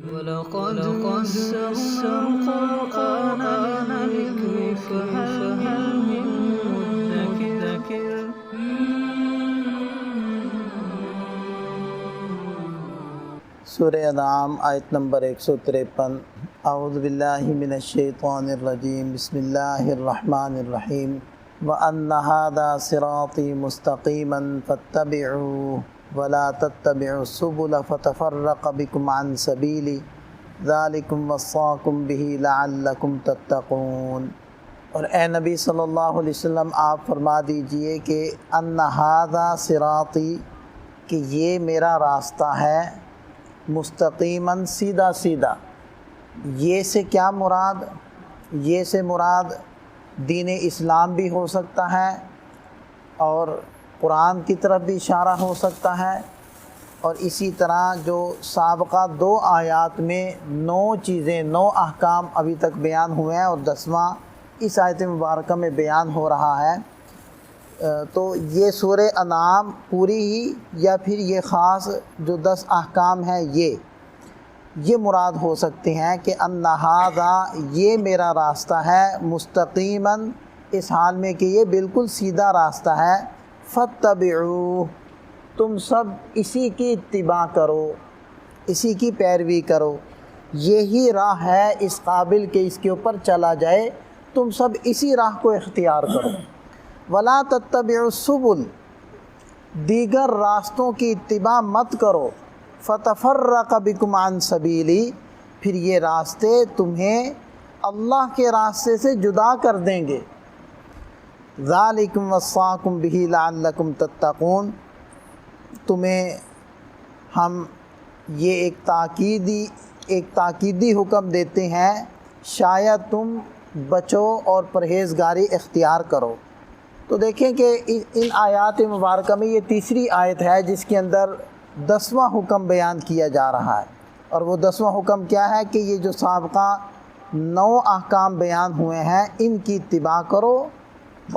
وَلَقَدْ يَسَّرْنَا الْقُرْآنَ لِلذِّكْرِ فَهَلْ مِن مُّدَّكِرٍ سورہ انعام آیت نمبر 153۔ اعوذ باللہ من الشیطان الرجیم، بسم اللہ الرحمن الرحیم۔ وَأَنَّ هَذَا صِرَاطِي مُسْتَقِيمًا فَاتَّبِعُوهُ وَلَا تَتَّبِعُوا السُّبُلَ فَتَفَرَّقَ بِكُمْ عَنْ سَبِيلِهِ ذَلِكُمْ وَصَّاكُمْ بِهِ لَعَلَّكُمْ تَتَّقُونَ۔ اور اے نبی صلی اللہ علیہ وسلم آپ فرما دیجئے کہ أَنَّ هَذَا صِرَاطِي کہ یہ میرا راستہ ہے، مستقیماً سیدھا سیدھا۔ یہ سے کیا مراد؟ یہ سے مراد دین اسلام بھی ہو سکتا ہے اور قرآن کی طرف بھی اشارہ ہو سکتا ہے، اور اسی طرح جو سابقہ 2 آیات میں 9 چیزیں 9 احکام ابھی تک بیان ہوئے ہیں اور 10واں اس آیت مبارکہ میں بیان ہو رہا ہے، تو یہ سورہ انعام پوری ہی یا پھر یہ خاص جو 10 احکام ہیں یہ مراد ہو سکتے ہیں کہ ان ھذا یہ میرا راستہ ہے، مستقیماً اس حال میں کہ یہ بالکل سیدھا راستہ ہے، فاتبعوہ تم سب اسی کی اتباع کرو، اسی کی پیروی کرو، یہی راہ ہے اس قابل کہ اس کے اوپر چلا جائے، تم سب اسی راہ کو اختیار کرو۔ وَلَا تَتَّبِعُوا السُّبُلَ دیگر راستوں کی اتباع مت کرو، فَتَفَرَّقَ بِكُمْ عَنْ سَبِيلِهِ پھر یہ راستے تمہیں اللہ کے راستے سے جدا کر دیں گے۔ ذَلِكُمْ وَصَّاكُمْ بِهِ لَعَلَّكُمْ تَتَّقُونَ تمہیں ہم یہ ایک تاکیدی حکم دیتے ہیں شاید تم بچو اور پرہیزگاری اختیار کرو۔ تو دیکھیں کہ ان آیات مبارکہ میں یہ تیسری آیت ہے جس کے اندر 10واں حکم بیان کیا جا رہا ہے، اور وہ 10واں حکم کیا ہے کہ یہ جو سابقہ 9 احکام بیان ہوئے ہیں ان کی اتباع کرو،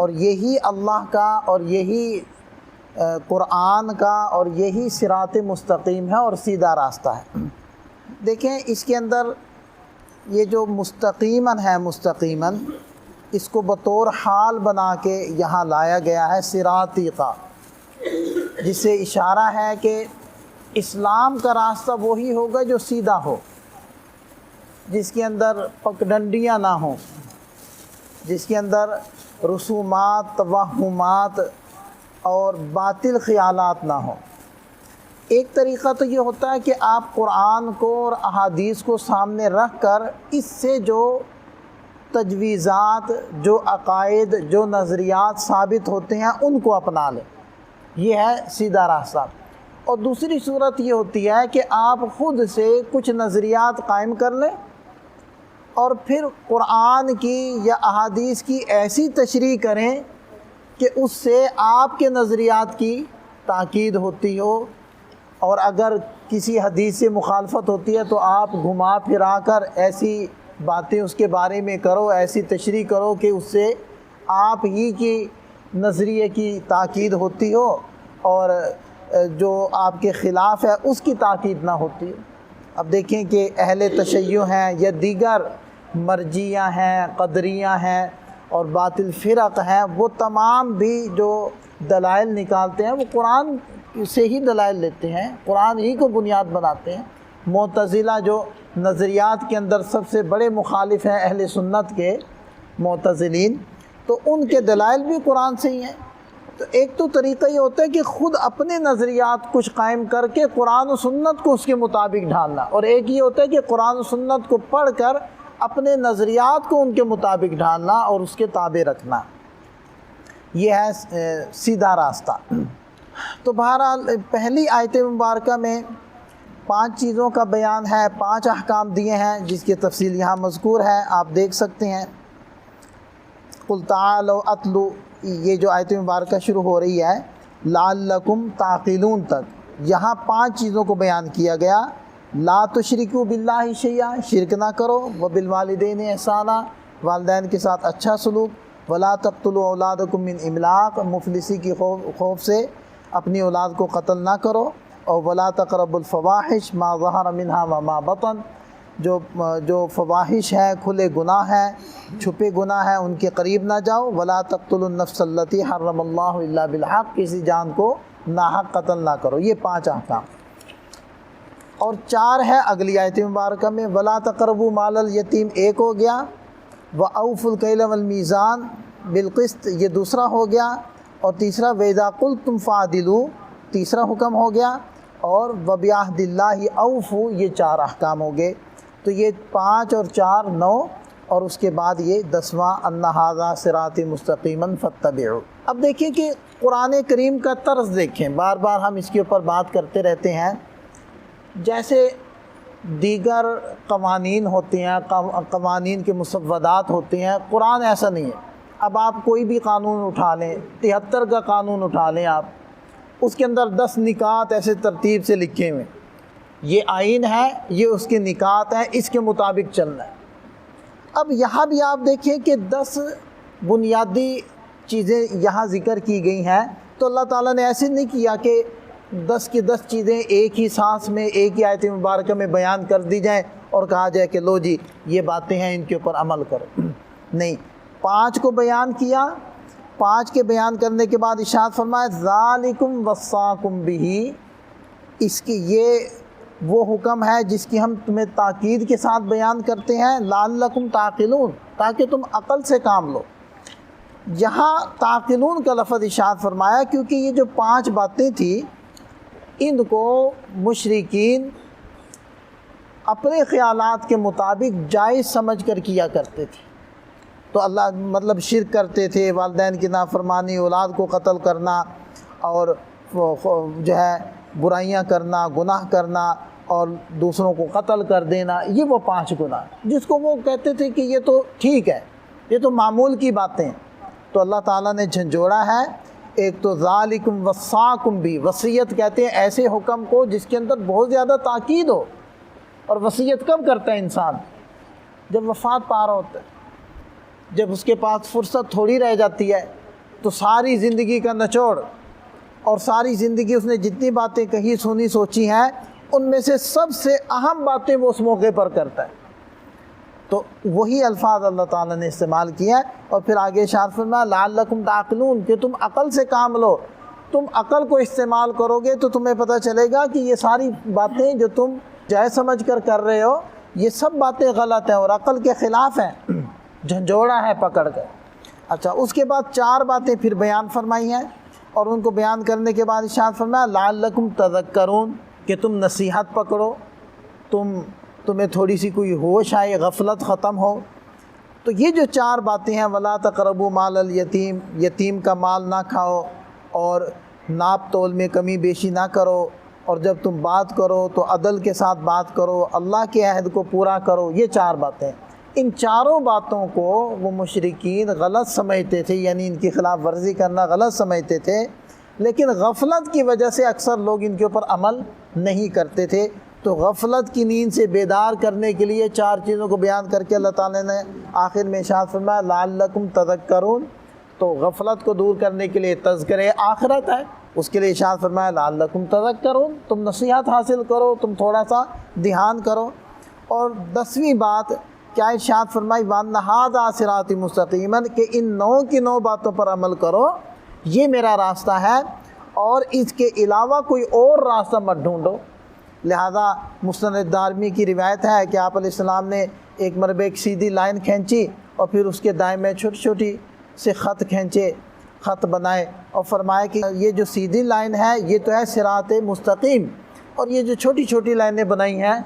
اور یہی اللہ کا اور یہی قرآن کا اور یہی صراط مستقیم ہے اور سیدھا راستہ ہے۔ دیکھیں اس کے اندر یہ جو مستقیماً ہے، مستقیماً اس کو بطور حال بنا کے یہاں لایا گیا ہے صراطی کا، جس سے اشارہ ہے کہ اسلام کا راستہ وہی ہوگا جو سیدھا ہو، جس کے اندر پگڈنڈیاں نہ ہوں، جس کے اندر رسومات، توہمات اور باطل خیالات نہ ہوں۔ ایک طریقہ تو یہ ہوتا ہے کہ آپ قرآن کو اور احادیث کو سامنے رکھ کر اس سے جو تجویزات، جو عقائد، جو نظریات ثابت ہوتے ہیں ان کو اپنا لیں، یہ ہے سیدھا راستہ۔ اور دوسری صورت یہ ہوتی ہے کہ آپ خود سے کچھ نظریات قائم کر لیں اور پھر قرآن کی یا احادیث کی ایسی تشریح کریں کہ اس سے آپ کے نظریات کی تاکید ہوتی ہو، اور اگر کسی حدیث سے مخالفت ہوتی ہے تو آپ گھما پھرا کر ایسی باتیں اس کے بارے میں کرو، ایسی تشریح کرو کہ اس سے آپ ہی کی نظریے کی تاکید ہوتی ہو اور جو آپ کے خلاف ہے اس کی تاکید نہ ہوتی ہو۔ اب دیکھیں کہ اہل تشیع ہیں یا دیگر مرجیہ ہیں، قدریہ ہیں اور باطل فرق ہیں، وہ تمام بھی جو دلائل نکالتے ہیں وہ قرآن سے ہی دلائل لیتے ہیں، قرآن ہی کو بنیاد بناتے ہیں۔ معتزلہ جو نظریات کے اندر سب سے بڑے مخالف ہیں اہل سنت کے، معتزلین، تو ان کے دلائل بھی قرآن سے ہی ہیں۔ تو ایک تو طریقہ یہ ہوتا ہے کہ خود اپنے نظریات کچھ قائم کر کے قرآن و سنت کو اس کے مطابق ڈھالنا، اور ایک یہ ہوتا ہے کہ قرآن و سنت کو پڑھ کر اپنے نظریات کو ان کے مطابق ڈھالنا اور اس کے تابع رکھنا، یہ ہے سیدھا راستہ۔ تو بہرحال پہلی آیت مبارکہ میں 5 چیزوں کا بیان ہے، 5 احکام دیے ہیں جس کی تفصیل یہاں مذکور ہے، آپ دیکھ سکتے ہیں۔ قُلْ تَعَالَوْا أَتْلُ یہ جو آیت مبارکہ شروع ہو رہی ہے لَعَلَّكُمْ تَعْقِلُونَ تک، یہاں 5 چیزوں کو بیان کیا گیا۔ لا تشرکوا باللہ شیئا شرک نہ کرو، وبالوالدین احسانا والدین کے ساتھ اچھا سلوک، ولا تقتلوا اولادکم من املاق مفلسی کی خوف سے اپنی اولاد کو قتل نہ کرو، اور ولا تقربوا الفواحش ما ظہر منها وما بطن، جو فواحش ہیں، کھلے گناہ ہیں، چھپے گناہ ہیں، ان کے قریب نہ جاؤ۔ ولا تقتلوا النفس التي حرم اللہ الا بالحق، کسی جان کو ناحق قتل نہ کرو۔ یہ 5 احکام، اور 4 ہے اگلی آیت مبارکہ میں، ولا تقربوا مال الیتیم 1 ہو گیا، وأوفوا الکیل والمیزان بالقسط یہ دوسرا ہو گیا، اور تیسرا وَإِذَا قُلْتُمْ فَعْدِلُوا تیسرا حکم ہو گیا، اور وَبِعَهْدِ اللَّهِ أَوْفُوا یہ 4 احکام ہو گئے۔ تو یہ 5 اور 4 9، اور اس کے بعد یہ 10واں أَنَّ هَذَا صِرَاطِي مُسْتَقِيمًا فَاتَّبِعُوا۔ اب دیکھیں کہ قرآن کریم کا طرز دیکھیں، بار بار ہم اس کے اوپر بات کرتے رہتے ہیں۔ جیسے دیگر قوانین ہوتے ہیں، قوانین کے مسودات ہوتے ہیں، قرآن ایسا نہیں ہے۔ اب آپ کوئی بھی قانون اٹھا لیں، 73 کا قانون اٹھا لیں آپ، اس کے اندر 10 نکات ایسے ترتیب سے لکھے ہوئے، یہ آئین ہے، یہ اس کے نکات ہیں، اس کے مطابق چلنا ہے۔ اب یہاں بھی آپ دیکھیں کہ 10 بنیادی چیزیں یہاں ذکر کی گئی ہیں، تو اللہ تعالیٰ نے ایسے نہیں کیا کہ 10 کی 10 چیزیں ایک ہی سانس میں، ایک ہی آیت مبارکہ میں بیان کر دی جائیں اور کہا جائے کہ لو جی یہ باتیں ہیں، ان کے اوپر عمل کرو۔ نہیں، 5 کو بیان کیا، 5 کے بیان کرنے کے بعد ارشاد فرمایا ذالکم وصاکم بہ، اس کی یہ وہ حکم ہے جس کی ہم تمہیں تاکید کے ساتھ بیان کرتے ہیں، لعلکم تعقلون، تاکہ تم عقل سے کام لو۔ یہاں تعقلون کا لفظ ارشاد فرمایا کیونکہ یہ جو 5 باتیں تھیں ان کو مشرکین اپنے خیالات کے مطابق جائز سمجھ کر کیا کرتے تھے۔ تو اللہ مطلب شرک کرتے تھے، والدین کی نافرمانی، اولاد کو قتل کرنا، اور جو ہے برائیاں کرنا، گناہ کرنا، اور دوسروں کو قتل کر دینا، یہ وہ 5 گناہ جس کو وہ کہتے تھے کہ یہ تو ٹھیک ہے، یہ تو معمول کی باتیں ہیں۔ تو اللہ تعالیٰ نے جھنجھوڑا ہے، ایک تو ذالکم وصاکم بھی، وصیت کہتے ہیں ایسے حکم کو جس کے اندر بہت زیادہ تاکید ہو۔ اور وصیت کب کرتا ہے انسان؟ جب وفات پا رہا ہوتا ہے، جب اس کے پاس فرصت تھوڑی رہ جاتی ہے، تو ساری زندگی کا نچوڑ اور ساری زندگی اس نے جتنی باتیں کہی، سنی، سوچی ہیں، ان میں سے سب سے اہم باتیں وہ اس موقع پر کرتا ہے۔ تو وہی الفاظ اللہ تعالیٰ نے استعمال کیا ہے، اور پھر آگے ارشاد فرمایا لعلکم تعقلون، کہ تم عقل سے کام لو۔ تم عقل کو استعمال کرو گے تو تمہیں پتہ چلے گا کہ یہ ساری باتیں جو تم جائز سمجھ کر رہے ہو، یہ سب باتیں غلط ہیں اور عقل کے خلاف ہیں، جھنجھوڑا ہے پکڑ کر۔ اچھا، اس کے بعد 4 باتیں پھر بیان فرمائی ہیں، اور ان کو بیان کرنے کے بعد ارشاد فرمایا لعلکم تذکرون، کہ تم نصیحت پکڑو، تمہیں تھوڑی سی کوئی ہوش آئے، غفلت ختم ہو۔ تو یہ جو 4 باتیں ہیں، ولا تقربوا مال الیتیم، یتیم کا مال نہ کھاؤ، اور ناپ تول میں کمی بیشی نہ کرو، اور جب تم بات کرو تو عدل کے ساتھ بات کرو، اللہ کے عہد کو پورا کرو، یہ 4 باتیں۔ ان 4 باتوں کو وہ مشرکین غلط سمجھتے تھے، یعنی ان کی خلاف ورزی کرنا غلط سمجھتے تھے، لیکن غفلت کی وجہ سے اکثر لوگ ان کے اوپر عمل نہیں کرتے تھے۔ تو غفلت کی نیند سے بیدار کرنے کے لیے 4 چیزوں کو بیان کر کے اللہ تعالیٰ نے آخر میں ارشاد فرمایا لعلکم تذکرون، تو غفلت کو دور کرنے کے لیے تذکرہ آخرت ہے، اس کے لیے ارشاد فرمایا لعلکم تذکرون، تم نصیحت حاصل کرو، تم تھوڑا سا دھیان کرو۔ اور 10ویں بات کیا ارشاد فرمائی وَأَنَّ هَذَا صِرَاطِي مُسْتَقِيمًا، کہ ان 9 کی 9 باتوں پر عمل کرو، یہ میرا راستہ ہے، اور اس کے علاوہ کوئی اور راستہ مت ڈھونڈو۔ لہذا مسند دارمی کی روایت ہے کہ آپ علیہ السلام نے ایک مرتبہ ایک سیدھی لائن کھینچی، اور پھر اس کے دائیں میں چھوٹی چھوٹی سے خط کھینچے، خط بنائے، اور فرمایا کہ یہ جو سیدھی لائن ہے یہ تو ہے صراط مستقیم، اور یہ جو چھوٹی چھوٹی لائنیں بنائی ہیں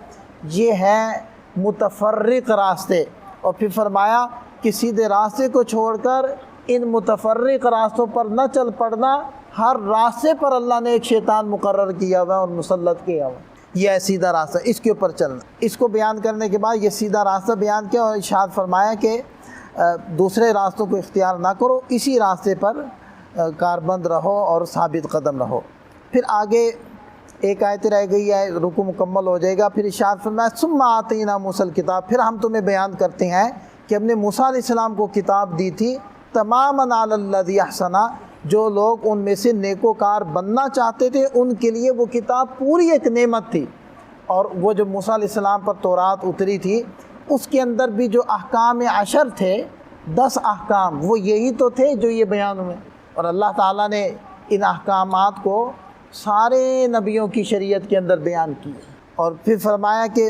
یہ ہیں متفرق راستے۔ اور پھر فرمایا کہ سیدھے راستے کو چھوڑ کر ان متفرق راستوں پر نہ چل پڑنا، ہر راستے پر اللہ نے ایک شیطان مقرر کیا ہوا ہے اور مسلط کیا ہوا ہے، یہ ہے سیدھا راستہ، اس کے اوپر چلنا۔ اس کو بیان کرنے کے بعد یہ سیدھا راستہ بیان کیا، اور ارشاد فرمایا کہ دوسرے راستوں کو اختیار نہ کرو، اسی راستے پر کاربند رہو اور ثابت قدم رہو۔ پھر آگے ایک آیت رہ گئی ہے، رکوع مکمل ہو جائے گا۔ پھر ارشاد فرمایا ثم آتینا موسیٰ الکتاب، پھر ہم تمہیں بیان کرتے ہیں کہ ہم نے موسیٰ علیہ السلام کو کتاب دی تھی، تماماً علی الذی احسن، جو لوگ ان میں سے نیکوکار بننا چاہتے تھے ان کے لیے وہ کتاب پوری ایک نعمت تھی۔ اور وہ جو موسیٰ علیہ السلام پر تورات اتری تھی اس کے اندر بھی جو احکام 10 تھے، 10 احکام، وہ یہی تو تھے جو یہ بیان ہوئے، اور اللہ تعالیٰ نے ان احکامات کو سارے نبیوں کی شریعت کے اندر بیان کیے۔ اور پھر فرمایا کہ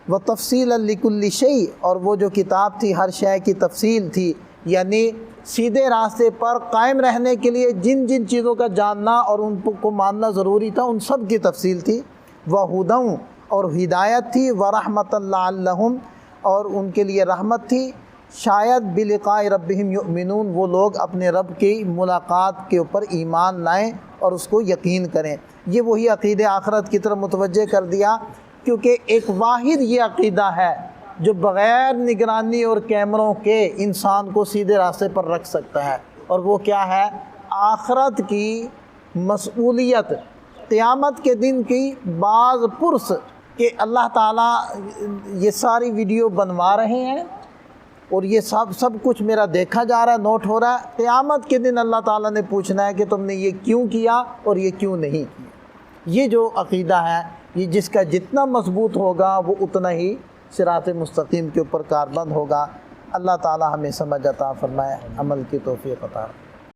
وَتَفْصِيلًا لِكُلِّ شَيْءٍ، اور وہ جو کتاب تھی ہر شے کی تفصیل تھی، یعنی سیدھے راستے پر قائم رہنے کے لیے جن جن چیزوں کا جاننا اور ان کو ماننا ضروری تھا ان سب کی تفصیل تھی۔ وَهُدًى، اور ہدایت تھی، وَرَحْمَةً لَعَلَّهُمْ، اور ان کے لیے رحمت تھی، شاید بِلِقَاءِ رَبِّهِمْ يُؤْمِنُونَ، وہ لوگ اپنے رب کی ملاقات کے اوپر ایمان لائیں اور اس کو یقین کریں۔ یہ وہی عقیدہ آخرت کی طرف متوجہ کر دیا، کیونکہ ایک واحد یہ عقیدہ ہے جو بغیر نگرانی اور کیمروں کے انسان کو سیدھے راستے پر رکھ سکتا ہے، اور وہ کیا ہے؟ آخرت کی مسئولیت، قیامت کے دن کی بعض پرس کہ اللہ تعالیٰ یہ ساری ویڈیو بنوا رہے ہیں اور یہ سب کچھ میرا دیکھا جا رہا ہے، نوٹ ہو رہا ہے۔ قیامت کے دن اللہ تعالیٰ نے پوچھنا ہے کہ تم نے یہ کیوں کیا اور یہ کیوں نہیں کیا۔ یہ جو عقیدہ ہے، یہ جس کا جتنا مضبوط ہوگا وہ اتنا ہی صراط مستقیم کے اوپر کاربند ہوگا۔ اللہ تعالیٰ ہمیں سمجھ عطا فرمائے، عمل کی توفیق عطا فرمائے۔